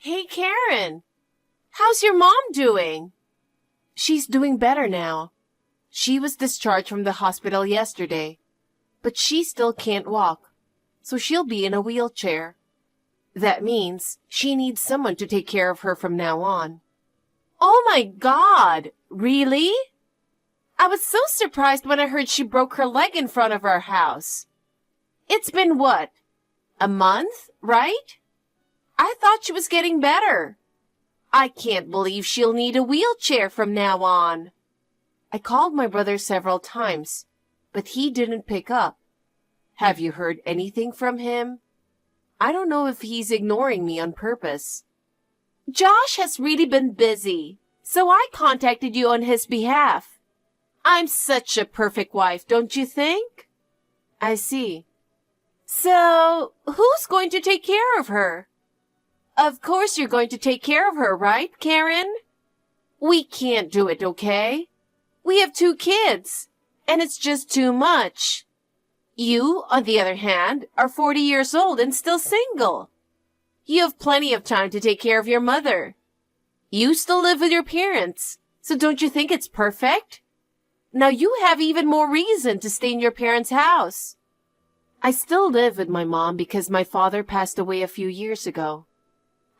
Hey, Karen. How's your mom doing? She's doing better now. She was discharged from the hospital yesterday, but she still can't walk, so she'll be in a wheelchair. That means she needs someone to take care of her from now on. Oh my God! Really? I was so surprised when I heard she broke her leg in front of our house. It's been what? A month, right? I thought she was getting better. I can't believe she'll need a wheelchair from now on. I called my brother several times, but he didn't pick up. Have you heard anything from him? I don't know if he's ignoring me on purpose. Josh has really been busy, so I contacted you on his behalf. I'm such a perfect wife, don't you think? I see. So, who's going to take care of her? Of course you're going to take care of her, right, Karen? We can't do it, okay? We have 2 kids, and it's just too much. You, on the other hand, are 40 years old and still single. You have plenty of time to take care of your mother. You still live with your parents, so don't you think it's perfect? Now you have even more reason to stay in your parents' house. I still live with my mom because my father passed away a few years ago.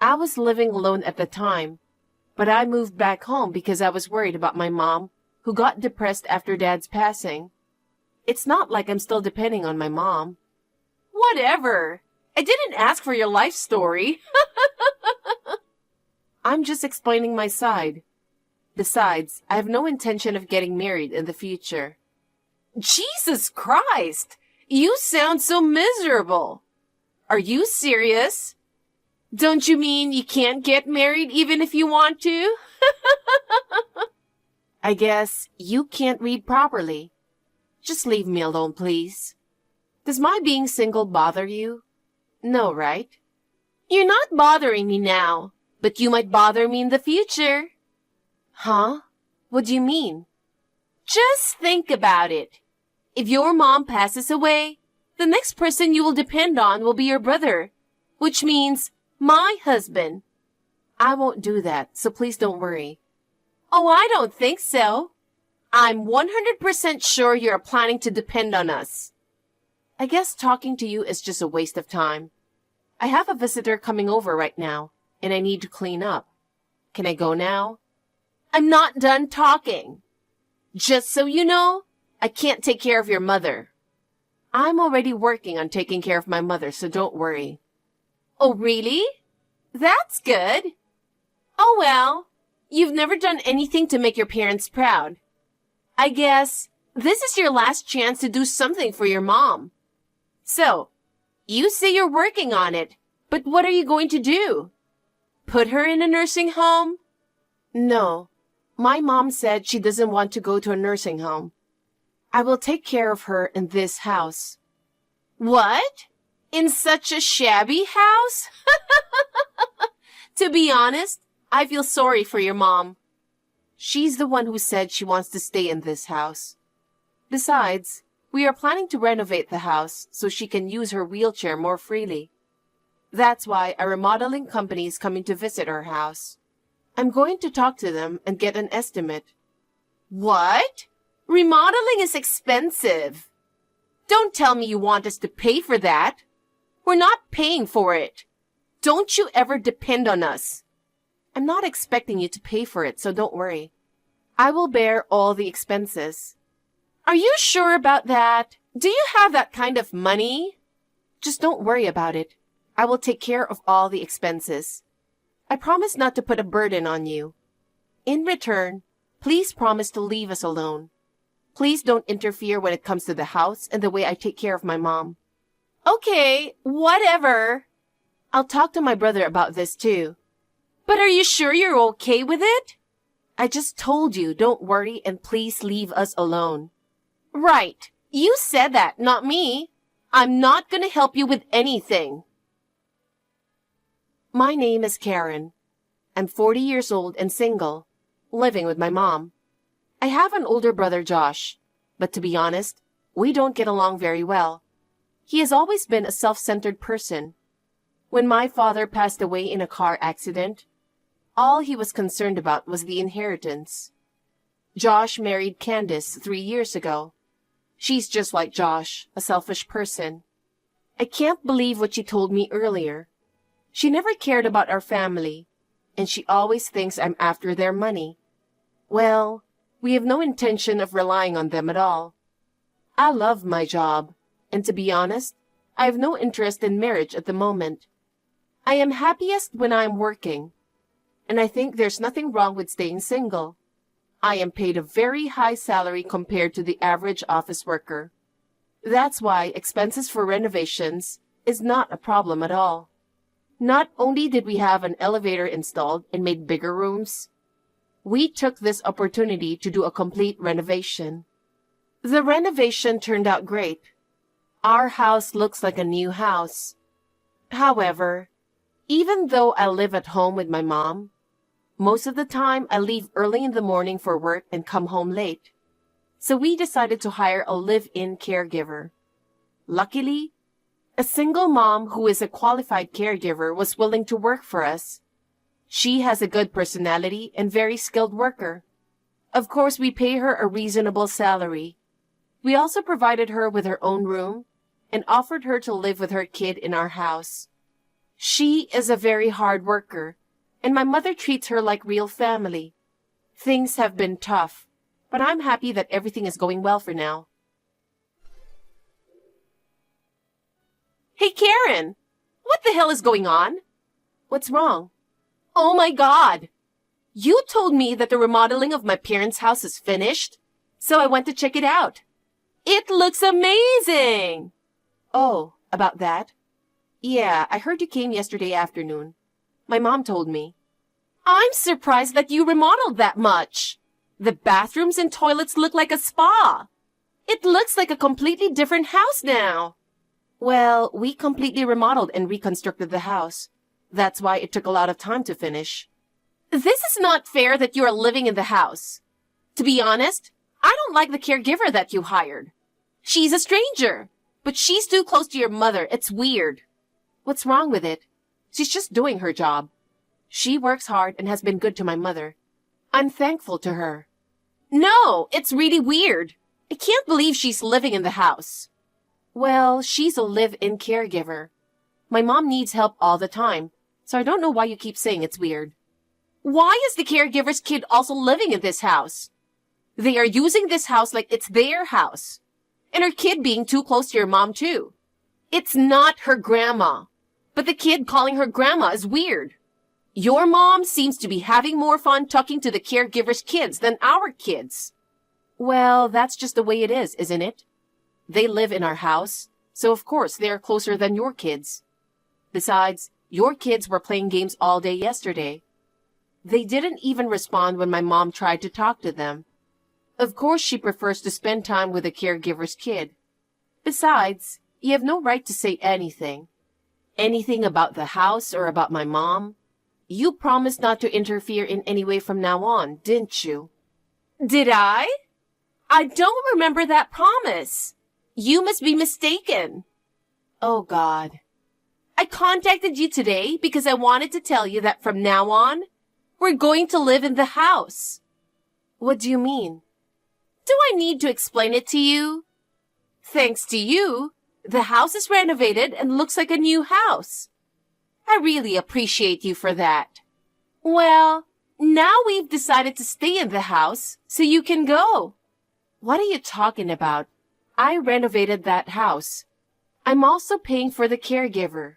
I was living alone at the time, but I moved back home because I was worried about my mom, who got depressed after Dad's passing. It's not like I'm still depending on my mom. Whatever. I didn't ask for your life story. I'm just explaining my side. Besides, I have no intention of getting married in the future. Jesus Christ! You sound so miserable. Are you serious? Don't you mean you can't get married even if you want to? I guess you can't read properly. Just leave me alone, please. Does my being single bother you? No, right? You're not bothering me now, but you might bother me in the future. Huh? What do you mean? Just think about it. If your mom passes away, the next person you will depend on will be your brother, which means my husband. I won't do that, so please don't worry. Oh, I don't think so. I'm 100% sure you're planning to depend on us. I guess talking to you is just a waste of time. I have a visitor coming over right now, and I need to clean up. Can I go now? I'm not done talking. Just so you know, I can't take care of your mother. I'm already working on taking care of my mother, so don't worry. Oh, really? That's good. Oh, well, you've never done anything to make your parents proud. I guess this is your last chance to do something for your mom. So, you say you're working on it, but what are you going to do? Put her in a nursing home? No. My mom said she doesn't want to go to a nursing home. I will take care of her in this house. What? In such a shabby house? To be honest, I feel sorry for your mom. She's the one who said she wants to stay in this house. Besides, we are planning to renovate the house so she can use her wheelchair more freely. That's why a remodeling company is coming to visit our house. I'm going to talk to them and get an estimate. What? Remodeling is expensive. Don't tell me you want us to pay for that. We're not paying for it. Don't you ever depend on us. I'm not expecting you to pay for it, so don't worry. I will bear all the expenses. Are you sure about that? Do you have that kind of money? Just don't worry about it. I will take care of all the expenses. I promise not to put a burden on you. In return, please promise to leave us alone. Please don't interfere when it comes to the house and the way I take care of my mom. Okay, whatever. I'll talk to my brother about this too. But are you sure you're okay with it? I just told you, don't worry and please leave us alone. Right. You said that, not me. I'm not going to help you with anything. My name is Karen. I'm 40 years old and single, living with my mom. I have an older brother, Josh, but to be honest, we don't get along very well. He has always been a self-centered person. When my father passed away in a car accident, all he was concerned about was the inheritance. Josh married Candace 3 years ago. She's just like Josh, a selfish person. I can't believe what she told me earlier. She never cared about our family, and she always thinks I'm after their money. Well, we have no intention of relying on them at all. I love my job, and to be honest, I have no interest in marriage at the moment. I am happiest when I am working, and I think there's nothing wrong with staying single. I am paid a very high salary compared to the average office worker. That's why expenses for renovations is not a problem at all. Not only did we have an elevator installed and made bigger rooms, we took this opportunity to do a complete renovation. The renovation turned out great. Our house looks like a new house. However, even though I live at home with my mom, most of the time I leave early in the morning for work and come home late. So we decided to hire a live-in caregiver. Luckily, a single mom who is a qualified caregiver was willing to work for us. She has a good personality and very skilled worker. Of course, we pay her a reasonable salary. We also provided her with her own room and offered her to live with her kid in our house. She is a very hard worker, and my mother treats her like real family. Things have been tough, but I'm happy that everything is going well for now. Hey, Karen! What the hell is going on? What's wrong? Oh my God! You told me that the remodeling of my parents' house is finished, so I went to check it out. It looks amazing! Oh, about that? Yeah, I heard you came yesterday afternoon. My mom told me. I'm surprised that you remodeled that much. The bathrooms and toilets look like a spa. It looks like a completely different house now. Well, we completely remodeled and reconstructed the house. That's why it took a lot of time to finish. This is not fair that you are living in the house. To be honest, I don't like the caregiver that you hired. She's a stranger, but she's too close to your mother. It's weird. What's wrong with it? She's just doing her job. She works hard and has been good to my mother. I'm thankful to her. No, it's really weird. I can't believe she's living in the house. Well, she's a live-in caregiver. My mom needs help all the time, so I don't know why you keep saying it's weird. Why is the caregiver's kid also living in this house? They are using this house like it's their house. And her kid being too close to your mom, too. It's not her grandma. But the kid calling her grandma is weird. Your mom seems to be having more fun talking to the caregiver's kids than our kids. Well, that's just the way it is, isn't it? They live in our house, so of course they are closer than your kids. Besides, your kids were playing games all day yesterday. They didn't even respond when my mom tried to talk to them. Of course she prefers to spend time with the caregiver's kid. Besides, you have no right to say anything. Anything about the house or about my mom? You promised not to interfere in any way from now on, didn't you? Did I? I don't remember that promise. You must be mistaken. Oh, God. I contacted you today because I wanted to tell you that from now on, we're going to live in the house. What do you mean? Do I need to explain it to you? Thanks to you, the house is renovated and looks like a new house. I really appreciate you for that. Well, now we've decided to stay in the house, so you can go. What are you talking about? I renovated that house. I'm also paying for the caregiver.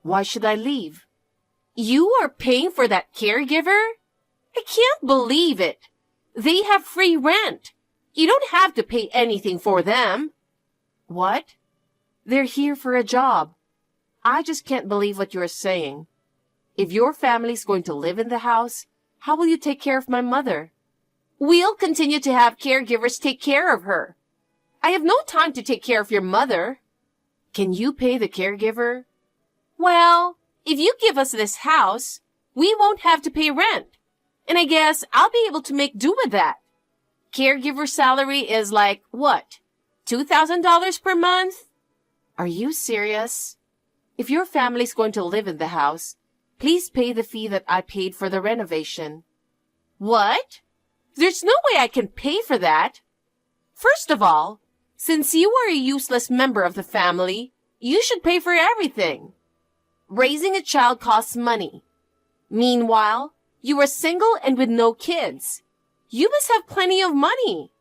Why should I leave? You are paying for that caregiver? I can't believe it. They have free rent. You don't have to pay anything for them. What? They're here for a job. I just can't believe what you're saying. If your family's going to live in the house, how will you take care of my mother? We'll continue to have caregivers take care of her. I have no time to take care of your mother. Can you pay the caregiver? Well, if you give us this house, we won't have to pay rent. And I guess I'll be able to make do with that. Caregiver salary is like, what, $2,000 per month? Are you serious? If your family's going to live in the house, please pay the fee that I paid for the renovation. What? There's no way I can pay for that. First of all, since you are a useless member of the family, you should pay for everything. Raising a child costs money. Meanwhile, you are single and with no kids. You must have plenty of money.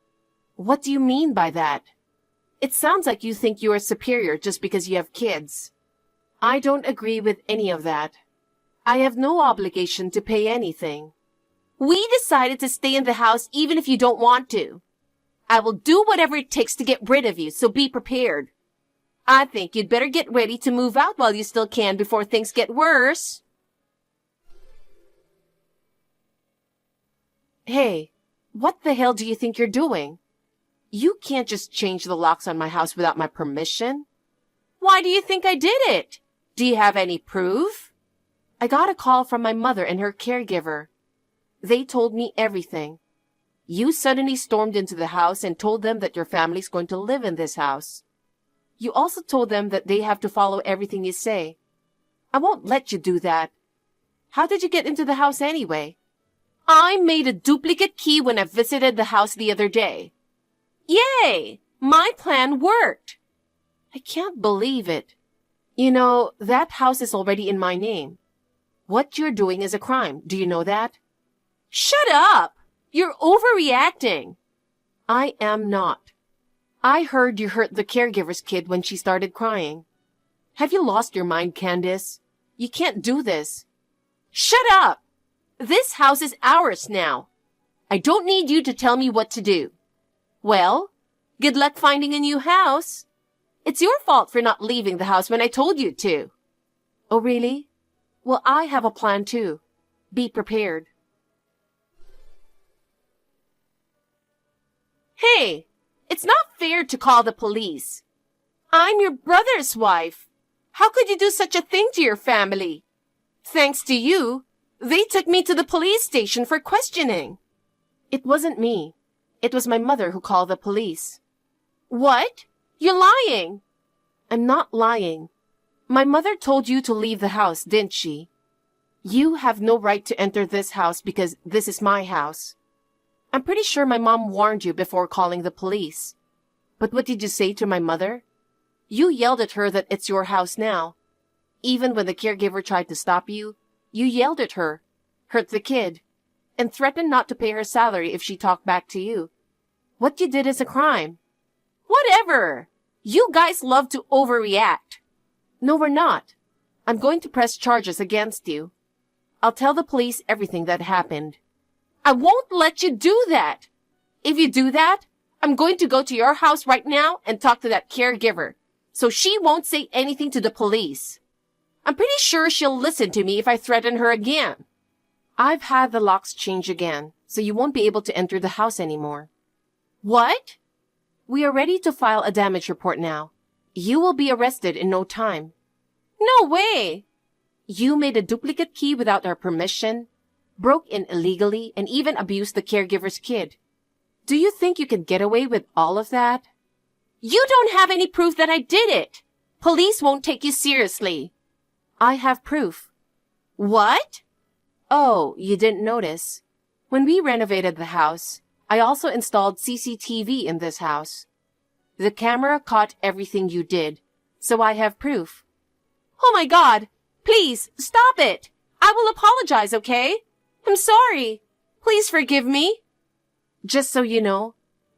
What do you mean by that? It sounds like you think you are superior just because you have kids. I don't agree with any of that. I have no obligation to pay anything. We decided to stay in the house even if you don't want to. I will do whatever it takes to get rid of you, so be prepared. I think you'd better get ready to move out while you still can before things get worse. Hey, what the hell do you think you're doing? You can't just change the locks on my house without my permission. Why do you think I did it? Do you have any proof? I got a call from my mother and her caregiver. They told me everything. You suddenly stormed into the house and told them that your family's going to live in this house. You also told them that they have to follow everything you say. I won't let you do that. How did you get into the house anyway? I made a duplicate key when I visited the house the other day. Yay! My plan worked. I can't believe it. You know, that house is already in my name. What you're doing is a crime. Do you know that? Shut up! You're overreacting. I am not. I heard you hurt the caregiver's kid when she started crying. Have you lost your mind, Candace? You can't do this. Shut up! This house is ours now. I don't need you to tell me what to do. Well, good luck finding a new house. It's your fault for not leaving the house when I told you to. Oh, really? Well, I have a plan too. Be prepared. Hey, it's not fair to call the police. I'm your brother's wife. How could you do such a thing to your family? Thanks to you, they took me to the police station for questioning. It wasn't me. It was my mother who called the police. What? You're lying. I'm not lying. My mother told you to leave the house, didn't she? You have no right to enter this house because this is my house. I'm pretty sure my mom warned you before calling the police. But what did you say to my mother? You yelled at her that it's your house now. Even when the caregiver tried to stop you, you yelled at her, hurt the kid, and threatened not to pay her salary if she talked back to you. What you did is a crime. Whatever! You guys love to overreact. No, we're not. I'm going to press charges against you. I'll tell the police everything that happened. I won't let you do that. If you do that, I'm going to go to your house right now and talk to that caregiver, so she won't say anything to the police. I'm pretty sure she'll listen to me if I threaten her again. I've had the locks changed again, so you won't be able to enter the house anymore. What? We are ready to file a damage report now. You will be arrested in no time. No way! You made a duplicate key without our permission, broke in illegally, and even abused the caregiver's kid. Do you think you can get away with all of that? You don't have any proof that I did it. Police won't take you seriously. I have proof. What? Oh, you didn't notice. When we renovated the house, I also installed CCTV in this house. The camera caught everything you did, so I have proof. Oh my God! Please, stop it! I will apologize, okay? I'm sorry. Please forgive me. Just so you know,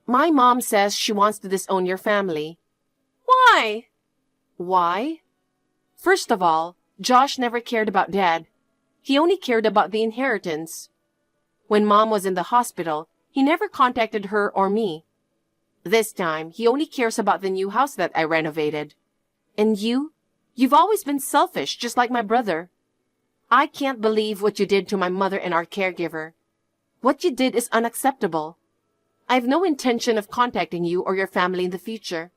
my mom says she wants to disown your family. Why? Why? First of all, Josh never cared about Dad. He only cared about the inheritance. When Mom was in the hospital, he never contacted her or me. This time, he only cares about the new house that I renovated. And you've always been selfish, just like my brother. I can't believe what you did to my mother and our caregiver. What you did is unacceptable. I have no intention of contacting you or your family in the future.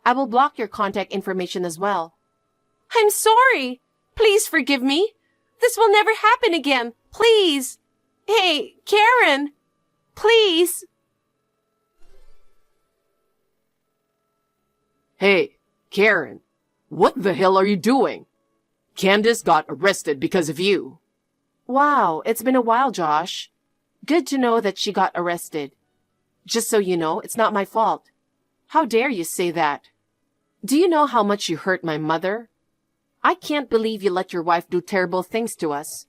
I will block your contact information as well. I'm sorry. Please forgive me. This will never happen again. Please. Hey, Karen. Please. Hey, Karen. What the hell are you doing? Candace got arrested because of you. Wow, it's been a while, Josh. Good to know that she got arrested. Just so you know, it's not my fault. How dare you say that? Do you know how much you hurt my mother? I can't believe you let your wife do terrible things to us.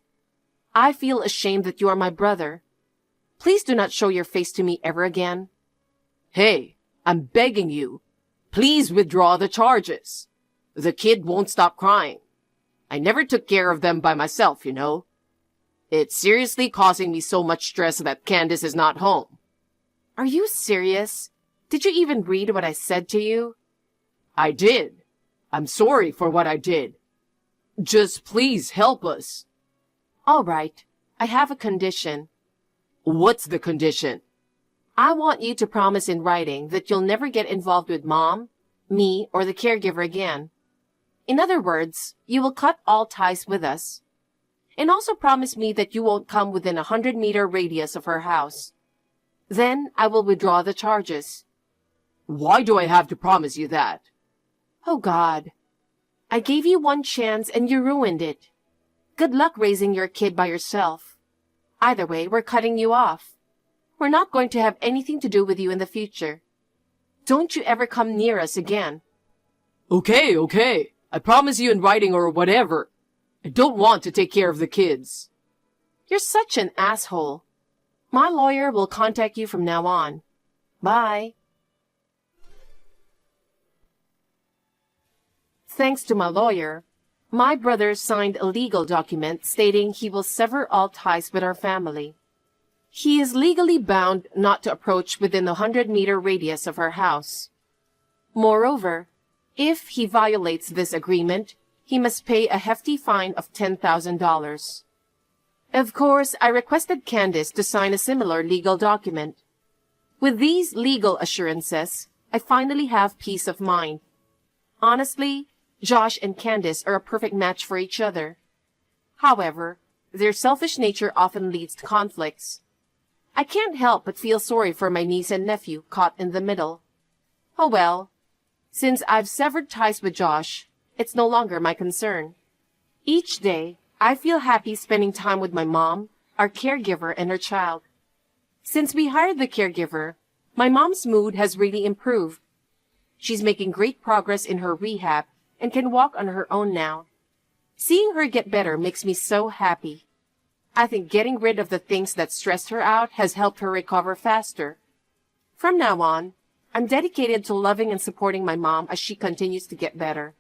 I feel ashamed that you are my brother. Please do not show your face to me ever again. Hey, I'm begging you. Please withdraw the charges. The kid won't stop crying. I never took care of them by myself, you know. It's seriously causing me so much stress that Candace is not home. Are you serious? Did you even read what I said to you? I did. I'm sorry for what I did. Just please help us. All right. I have a condition. What's the condition? I want you to promise in writing that you'll never get involved with Mom, me, or the caregiver again. In other words, you will cut all ties with us. And also promise me that you won't come within 100-meter radius of her house. Then I will withdraw the charges. Why do I have to promise you that? Oh, God. I gave you one chance and you ruined it. Good luck raising your kid by yourself. Either way, we're cutting you off. We're not going to have anything to do with you in the future. Don't you ever come near us again. Okay. I promise you in writing or whatever. I don't want to take care of the kids. You're such an asshole. My lawyer will contact you from now on. Bye. Thanks to my lawyer, my brother signed a legal document stating he will sever all ties with our family. He is legally bound not to approach within the 100-meter radius of our house. Moreover, if he violates this agreement, he must pay a hefty fine of $10,000. Of course, I requested Candace to sign a similar legal document. With these legal assurances, I finally have peace of mind. Honestly, Josh and Candace are a perfect match for each other. However, their selfish nature often leads to conflicts. I can't help but feel sorry for my niece and nephew caught in the middle. Oh well, since I've severed ties with Josh, it's no longer my concern. Each day, I feel happy spending time with my mom, our caregiver, and her child. Since we hired the caregiver, my mom's mood has really improved. She's making great progress in her rehab and can walk on her own now. Seeing her get better makes me so happy. I think getting rid of the things that stressed her out has helped her recover faster. From now on, I'm dedicated to loving and supporting my mom as she continues to get better.